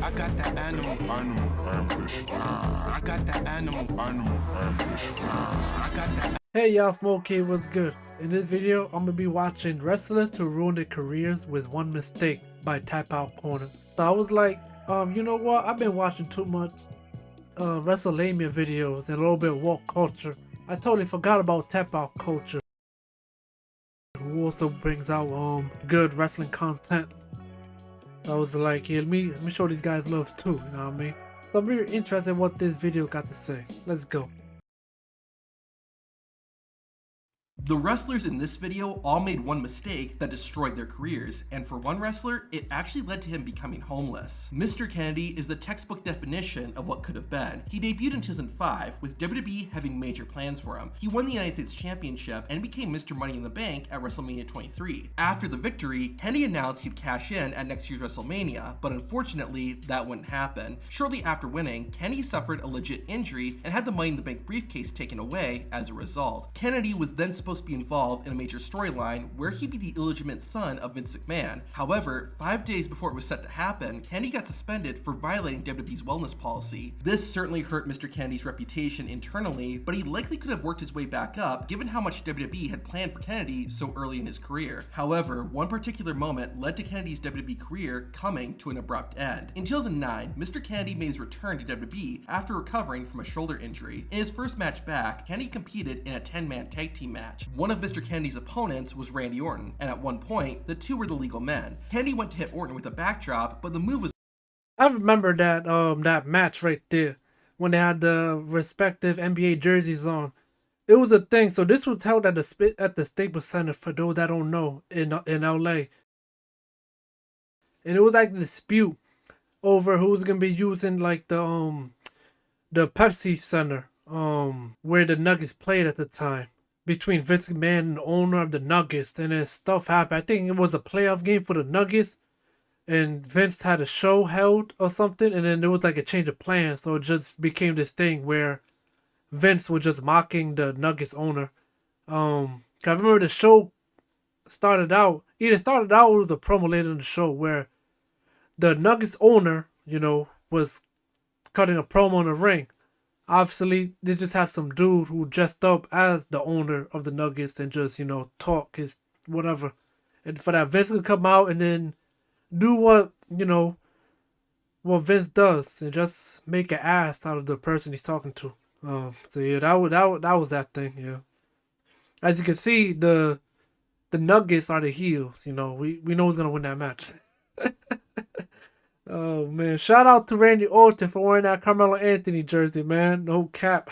I got that animal ambition. I got that animal ambition. I got that. Hey y'all, Smoak here, what's good? In this video, I'm gonna be watching wrestlers who ruin their careers with one mistake by Tapout Corner. So I was like, you know what? I've been watching too much WrestleMania videos and a little bit of woke culture. I totally forgot about Tapout culture, who also brings out good wrestling content. So I was like, yeah, let me show these guys love too, you know what I mean? So I'm very interested in what this video got to say. Let's go. The wrestlers in this video all made one mistake that destroyed their careers, and for one wrestler, it actually led to him becoming homeless. Mr. Kennedy is the textbook definition of what could have been. He debuted in 2005, with WWE having major plans for him. He won the United States Championship and became Mr. Money in the Bank at WrestleMania 23. After the victory, Kennedy announced he'd cash in at next year's WrestleMania, but unfortunately, that wouldn't happen. Shortly after winning, Kennedy suffered a legit injury and had the Money in the Bank briefcase taken away as a result. Kennedy was then supposed to be involved in a major storyline where he'd be the illegitimate son of Vince McMahon. However, 5 days before it was set to happen, Kennedy got suspended for violating WWE's wellness policy. This certainly hurt Mr. Kennedy's reputation internally, but he likely could have worked his way back up given how much WWE had planned for Kennedy so early in his career. However, one particular moment led to Kennedy's WWE career coming to an abrupt end. In 2009, Mr. Kennedy made his return to WWE after recovering from a shoulder injury. In his first match back, Kennedy competed in a 10-man tag team match. One of Mr. Kennedy's opponents was Randy Orton, and at one point, the two were the legal men. Kennedy went to hit Orton with a backdrop, but the move was... I remember that match right there when they had the respective NBA jerseys on. It was a thing. So this was held at the Staples Center, for those that don't know, in LA. And it was like a dispute over who's gonna be using like the Pepsi Center where the Nuggets played at the time, between Vince McMahon and the owner of the Nuggets. And then stuff happened. I think it was a playoff game for the Nuggets, and Vince had a show held or something, and then there was like a change of plans, so it just became this thing where Vince was just mocking the Nuggets owner. I remember the show started out with a promo later in the show where the Nuggets owner, was cutting a promo in the ring. Obviously, they just had some dude who dressed up as the owner of the Nuggets and just, talk his whatever. And for that, Vince could come out and then do what Vince does and just make an ass out of the person he's talking to. So yeah, that was that thing. Yeah, as you can see, the Nuggets are the heels. We know who's gonna win that match. Oh man, shout out to Randy Orton for wearing that Carmelo Anthony jersey, man. No cap.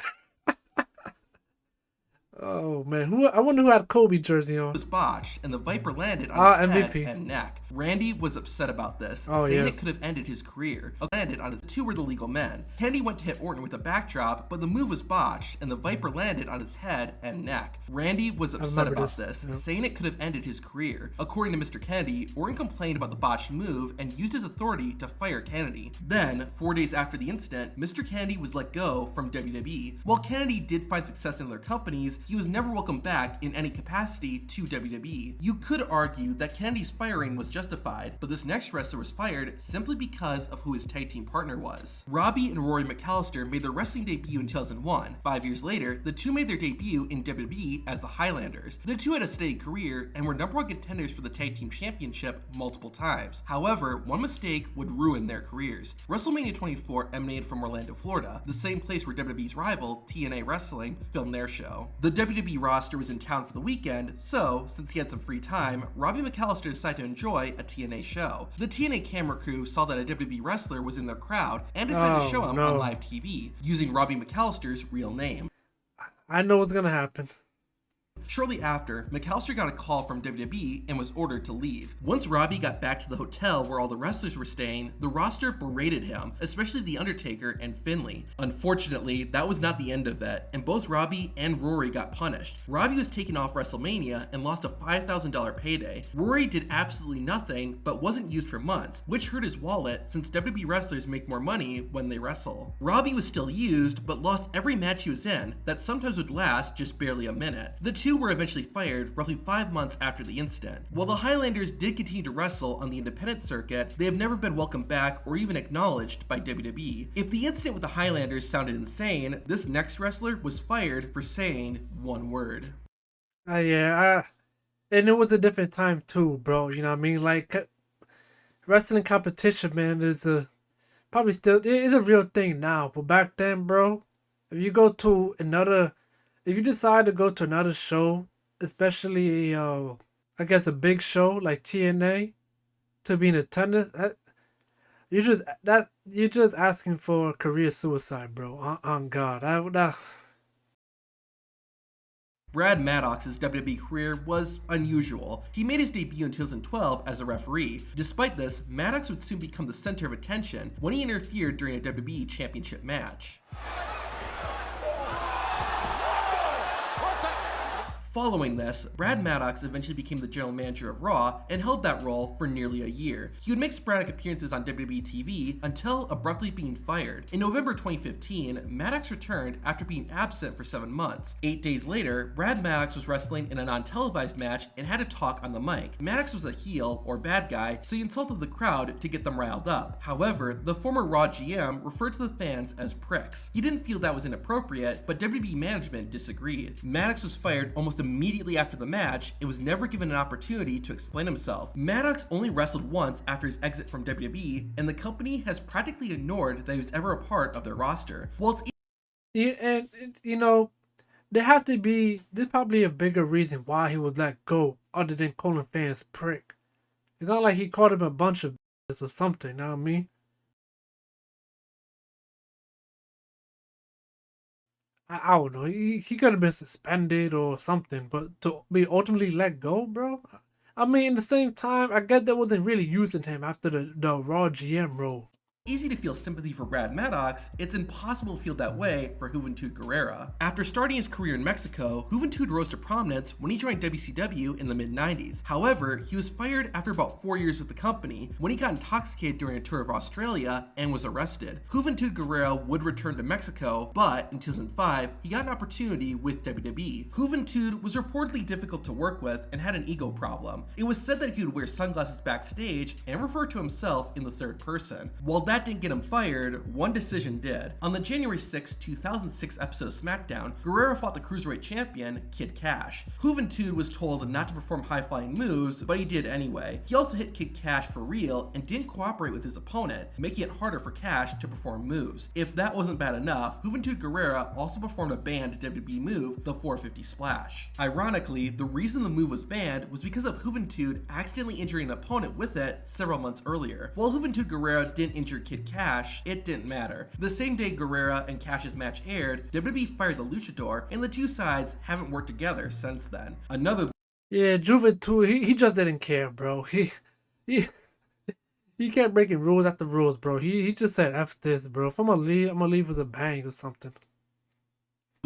Oh man, I wonder who had Kobe jersey on. Was botched, and the Viper landed on his MVP. head and neck. Randy was upset about this, saying it could have ended his career. Landed on his two were the legal men. Kennedy went to hit Orton with a backdrop, but the move was botched, and the Viper landed on his head and neck. Randy was upset about this, saying it could have ended his career. According to Mr. Kennedy, Orton complained about the botched move and used his authority to fire Kennedy. Then, 4 days after the incident, Mr. Kennedy was let go from WWE. While Kennedy did find success in other companies, he was never welcomed back in any capacity to WWE. You could argue that Kennedy's firing was justified, but this next wrestler was fired simply because of who his tag team partner was. Robbie and Rory McAllister made their wrestling debut in 2001. 5 years later, the two made their debut in WWE as the Highlanders. The two had a steady career and were #1 contenders for the tag team championship multiple times. However, one mistake would ruin their careers. WrestleMania 24 emanated from Orlando, Florida, the same place where WWE's rival, TNA Wrestling, filmed their show. The WWE roster was in town for the weekend, so since he had some free time, Robbie McAllister decided to enjoy a TNA show. The TNA camera crew saw that a WWE wrestler was in their crowd and decided to show him on live TV, using Robbie McAllister's real name. I know what's gonna happen. Shortly after, McAllister got a call from WWE and was ordered to leave. Once Robbie got back to the hotel where all the wrestlers were staying, the roster berated him, especially The Undertaker and Finlay. Unfortunately, that was not the end of it, and both Robbie and Rory got punished. Robbie was taken off WrestleMania and lost a $5,000 payday. Rory did absolutely nothing, but wasn't used for months, which hurt his wallet since WWE wrestlers make more money when they wrestle. Robbie was still used, but lost every match he was in, that sometimes would last just barely a minute. The two were eventually fired roughly 5 months after the incident. While the Highlanders did continue to wrestle on the independent circuit, they have never been welcomed back or even acknowledged by WWE. If the incident with the Highlanders sounded insane, this next wrestler was fired for saying one word. Yeah, and it was a different time too, bro. You know what I mean? Like, wrestling competition, man, is probably still it is a real thing now. But back then, bro, if you go to another, if you decide to go to another show, especially I guess a big show like TNA, to be in attendance, you're just asking for career suicide, bro. On God, Brad Maddox's WWE career was unusual. He made his debut in 2012 as a referee. Despite this, Maddox would soon become the center of attention when he interfered during a WWE Championship match. Following this, Brad Maddox eventually became the general manager of Raw and held that role for nearly a year. He would make sporadic appearances on WWE TV until abruptly being fired. In November 2015, Maddox returned after being absent for 7 months. 8 days later, Brad Maddox was wrestling in a non-televised match and had to talk on the mic. Maddox was a heel, or bad guy, so he insulted the crowd to get them riled up. However, the former Raw GM referred to the fans as pricks. He didn't feel that was inappropriate, but WWE management disagreed. Maddox was fired almost immediately after the match and was never given an opportunity to explain himself. Maddox only wrestled once after his exit from WWE, and the company has practically ignored that he was ever a part of their roster. Well, yeah, and there's probably a bigger reason why he was let go other than calling fans prick. It's not like he called him a bunch of or something, you know what I mean? I don't know. He could have been suspended or something, but to be ultimately let go, bro. I mean, at the same time, I get they wasn't really using him after the Raw GM role. Easy to feel sympathy for Brad Maddox, it's impossible to feel that way for Juventud Guerrera. After starting his career in Mexico, Juventud rose to prominence when he joined WCW in the mid-90s. However, he was fired after about 4 years with the company when he got intoxicated during a tour of Australia and was arrested. Juventud Guerrera would return to Mexico, but in 2005, he got an opportunity with WWE. Juventud was reportedly difficult to work with and had an ego problem. It was said that he would wear sunglasses backstage and refer to himself in the third person. While that didn't get him fired, one decision did. On the January 6, 2006 episode of SmackDown, Guerrero fought the Cruiserweight champion, Kid Cash. Juventud was told not to perform high-flying moves, but he did anyway. He also hit Kid Cash for real and didn't cooperate with his opponent, making it harder for Cash to perform moves. If that wasn't bad enough, Juventud Guerrera also performed a banned WWE move, the 450 Splash. Ironically, the reason the move was banned was because of Juventud accidentally injuring an opponent with it several months earlier. While Juventud Guerrera didn't injure Kid Cash, it didn't matter. The same day Guerrera and Cash's match aired, WWE fired the Luchador, and the two sides haven't worked together since then. Yeah, Juventud, he just didn't care, bro. He kept breaking rules after rules, bro. He just said F this, bro. If I'm gonna leave with a bang or something.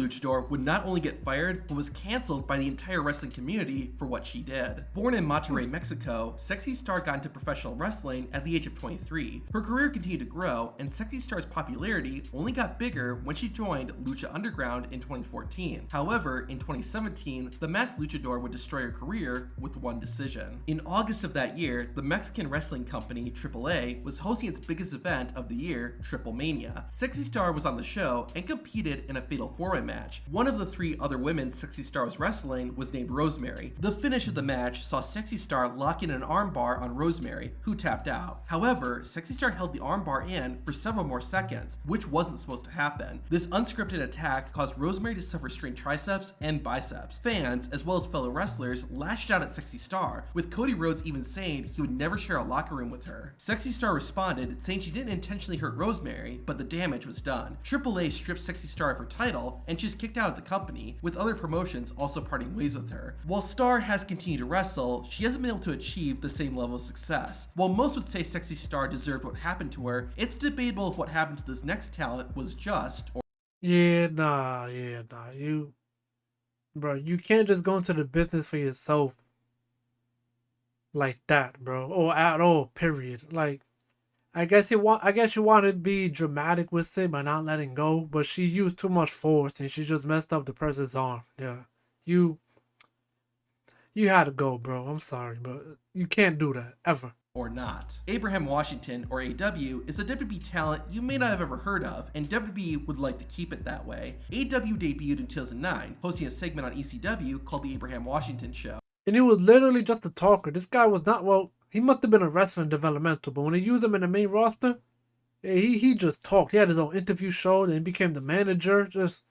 Luchador would not only get fired, but was canceled by the entire wrestling community for what she did. Born in Monterrey, Mexico, Sexy Star got into professional wrestling at the age of 23. Her career continued to grow, and Sexy Star's popularity only got bigger when she joined Lucha Underground in 2014. However, in 2017, the masked Luchador would destroy her career with one decision. In August of that year, the Mexican wrestling company AAA was hosting its biggest event of the year, Triple Mania. Sexy Star was on the show and competed in a fatal four-way match. One of the 3 other women Sexy Star was wrestling was named Rosemary. The finish of the match saw Sexy Star lock in an armbar on Rosemary, who tapped out. However, Sexy Star held the armbar in for several more seconds, which wasn't supposed to happen. This unscripted attack caused Rosemary to suffer strained triceps and biceps. Fans, as well as fellow wrestlers, lashed out at Sexy Star, with Cody Rhodes even saying he would never share a locker room with her. Sexy Star responded, saying she didn't intentionally hurt Rosemary, but the damage was done. AAA stripped Sexy Star of her title, and she's kicked out of the company, with other promotions also parting ways with her. While Star has continued to wrestle, she hasn't been able to achieve the same level of success. While most would say Sexy Star deserved what happened to her, it's debatable if what happened to this next talent was just or Nah. You can't just go into the business for yourself like that, bro. Or at all, period. Like, I guess you want to be dramatic with it by not letting go, but she used too much force and she just messed up the person's arm. Yeah. You had to go, bro. I'm sorry, but you can't do that ever. Or not. Abraham Washington, or AW, is a WWE talent you may not have ever heard of, and WWE would like to keep it that way. AW debuted in 2009, hosting a segment on ECW called The Abraham Washington Show. And he was literally just a talker. This guy was not, well, he must have been a wrestler in developmental, but when they used him in the main roster, he just talked. He had his own interview show, and became the manager. Just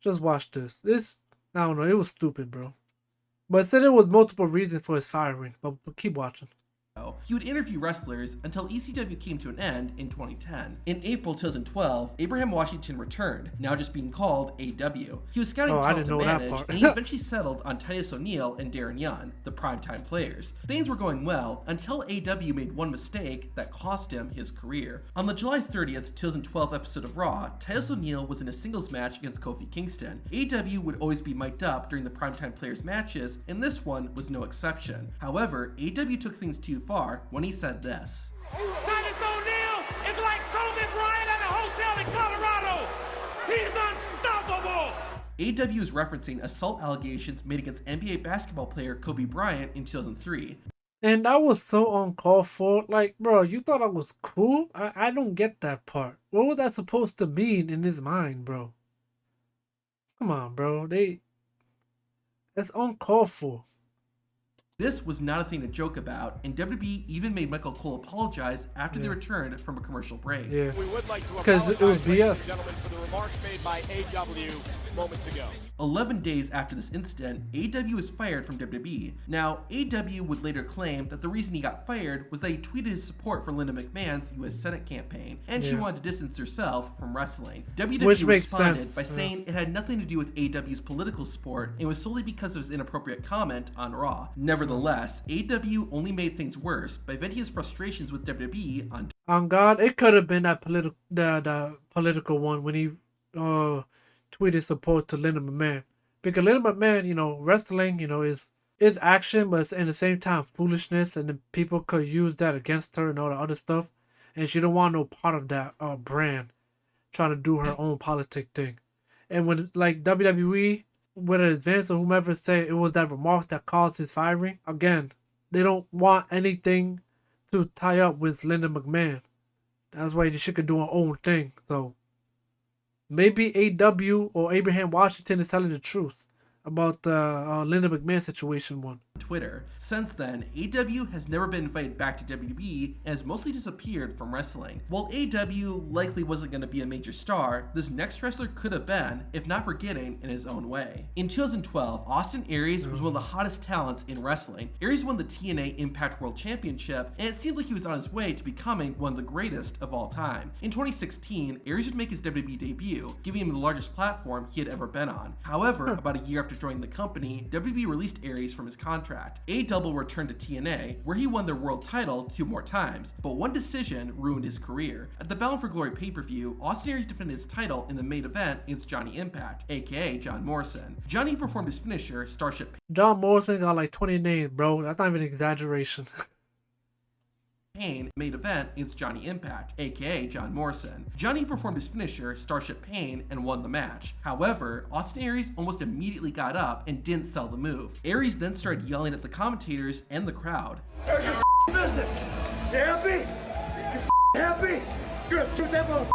watch this. I don't know, it was stupid, bro. But it said there was multiple reasons for his firing, but keep watching. He would interview wrestlers until ECW came to an end in 2010. In April 2012, Abraham Washington returned, now just being called AW. He was scouting talent to manage, and he eventually settled on Titus O'Neil and Darren Young, the primetime players. Things were going well until AW made one mistake that cost him his career. On the July 30th, 2012 episode of Raw, Titus O'Neil was in a singles match against Kofi Kingston. AW would always be mic'd up during the primetime players matches, and this one was no exception. However, AW took things too far when he said this. Titus O'Neil is like Kobe Bryant at a hotel in Colorado. He's unstoppable. AW is referencing assault allegations made against NBA basketball player Kobe Bryant in 2003. And that was so uncalled for. Like, bro, you thought I was cool? I don't get that part. What was that supposed to mean in his mind, bro? Come on, bro. That's uncalled for. This was not a thing to joke about, and WWE even made Michael Cole apologize after they returned from a commercial break. Yeah, we would like to because it was BS. Ladies and gentlemen, for the remarks made by AW moments ago. 11 days after this incident, AW was fired from WWE. Now, AW would later claim that the reason he got fired was that he tweeted his support for Linda McMahon's U.S. Senate campaign, and she wanted to distance herself from wrestling. WWE responded by saying it had nothing to do with AW's political support, and was solely because of his inappropriate comment on Raw. Nevertheless, AW only made things worse by venting his frustrations with WWE on God, it could have been that the political one when he tweeted support to Linda McMahon. Because Linda McMahon, wrestling, is action, but it's in the same time foolishness, and then people could use that against her and all the other stuff. And she don't want no part of that brand trying to do her own politic thing. And when like WWE, whether Vince or whomever say it was that remark that caused his firing, again, they don't want anything to tie up with Linda McMahon. That's why she could do her own thing. So maybe AW or Abraham Washington is telling the truth about the Linda McMahon situation one. Twitter. Since then, AW has never been invited back to WWE and has mostly disappeared from wrestling. While AW likely wasn't going to be a major star, this next wrestler could have been, if not forgetting, in his own way. In 2012, Austin Aries was one of the hottest talents in wrestling. Aries won the TNA Impact World Championship, and it seemed like he was on his way to becoming one of the greatest of all time. In 2016, Aries would make his WWE debut, giving him the largest platform he had ever been on. However, about a year after joining the company, WWE released Aries from his contract. A-Double returned to TNA, where he won their world title 2 more times, but one decision ruined his career. At the Bound for Glory pay-per-view, Austin Aries defended his title in the main event against Johnny Impact, aka John Morrison. Johnny performed his finisher, Starship John Morrison got like 20 names, bro. That's not even an exaggeration. Pain main event against Johnny Impact, aka John Morrison. Johnny performed his finisher, Starship Pain, and won the match. However, Austin Aries almost immediately got up and didn't sell the move. Aries then started yelling at the commentators and the crowd. There's your business. You happy? You happy? Good. Shoot that motherfucker.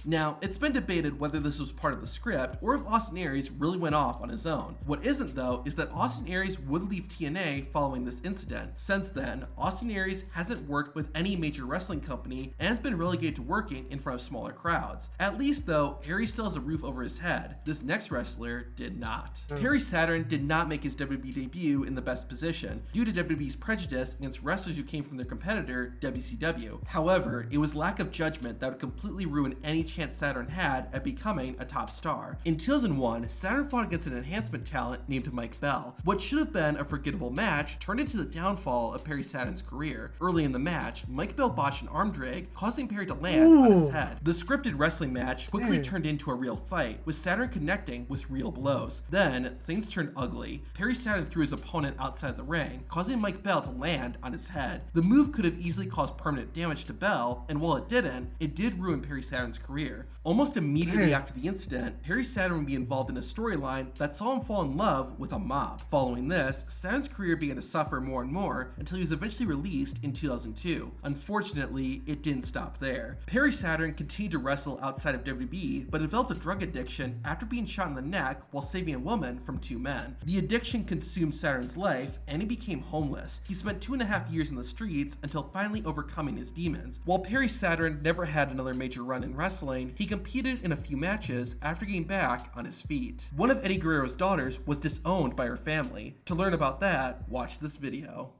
Now, it's been debated whether this was part of the script or if Austin Aries really went off on his own. What isn't, though, is that Austin Aries would leave TNA following this incident. Since then, Austin Aries hasn't worked with any major wrestling company and has been relegated to working in front of smaller crowds. At least, though, Aries still has a roof over his head. This next wrestler did not. Perry Saturn did not make his WWE debut in the best position due to WWE's prejudice against wrestlers who came from their competitor, WCW. However, it was lack of judgment that would completely ruin any chance Saturn had at becoming a top star. In 2001, Saturn fought against an enhancement talent named Mike Bell. What should have been a forgettable match turned into the downfall of Perry Saturn's career. Early in the match, Mike Bell botched an arm drag, causing Perry to land on his head. The scripted wrestling match quickly turned into a real fight, with Saturn connecting with real blows. Then, things turned ugly. Perry Saturn threw his opponent outside the ring, causing Mike Bell to land on his head. The move could have easily caused permanent damage to Bell, and while it didn't, it did ruin Perry Saturn's career. Almost immediately after the incident, Perry Saturn would be involved in a storyline that saw him fall in love with a mob. Following this, Saturn's career began to suffer more and more until he was eventually released in 2002. Unfortunately, it didn't stop there. Perry Saturn continued to wrestle outside of WWE, but developed a drug addiction after being shot in the neck while saving a woman from 2 men. The addiction consumed Saturn's life, and he became homeless. He spent 2.5 years in the streets until finally overcoming his demons. While Perry Saturn never had another major run in wrestling, he competed in a few matches after getting back on his feet. One of Eddie Guerrero's daughters was disowned by her family. To learn about that, watch this video.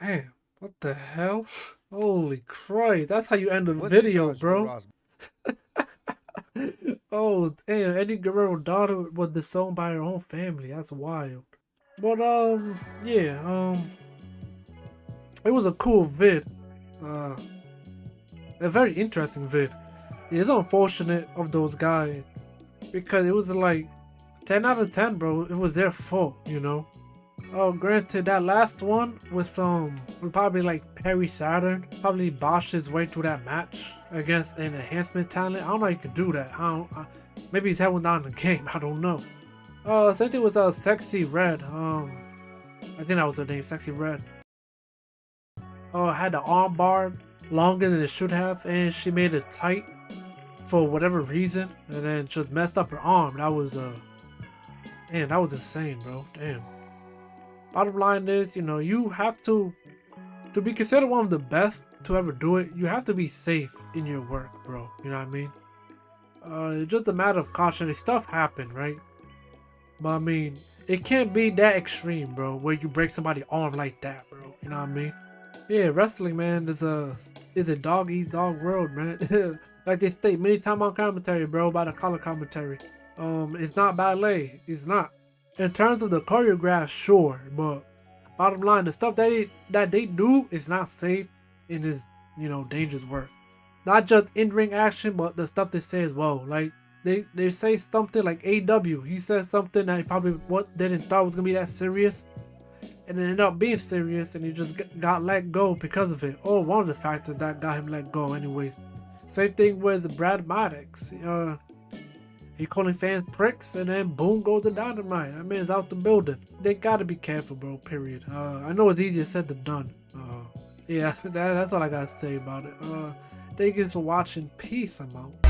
Damn, what the hell? Holy Christ, that's how you end a video, bro. Oh, damn, Eddie Guerrero's daughter was disowned by her own family. That's wild. But, yeah, it was a cool vid. A very interesting vid. It's unfortunate of those guys because it was like 10 out of 10, bro. It was their fault, you know. Oh, granted, that last one was probably like Perry Saturn probably botched his way through that match against an enhancement talent. I don't know how he could do that. Maybe he's having down the game. I don't know. Same thing with Sexy Red. I think that was her name, Sexy Red. Had the arm bar longer than it should have, and she made it tight for whatever reason, and then just messed up her arm. That was damn, that was insane, bro. Damn. Bottom line is, you know, you have to be considered one of the best to ever do it. You have to be safe in your work, bro. You know what I mean? It's just a matter of caution. Stuff happen, right? But I mean, it can't be that extreme, bro, where you break somebody's arm like that, bro. You know what I mean? Yeah, wrestling, man, is a dog eat dog world, man. Like they state many times on commentary, bro, by the color commentary. It's not ballet. It's not. In terms of the choreograph, sure, but bottom line, the stuff that they do is not safe and is, you know, dangerous work. Not just in-ring action, but the stuff they say as well. Like they say something like AW. He says something that he probably didn't thought was gonna be that serious, and it ended up being serious, and he just got let go because of it. Or one of the factors that got him let go, anyways. Same thing with Brad Maddox. He calling fans pricks, and then boom goes the dynamite. That man's out the building. They gotta be careful, bro. Period. I know it's easier said than done. Yeah, that's all I gotta say about it. Thank you for watching. Peace. I'm out.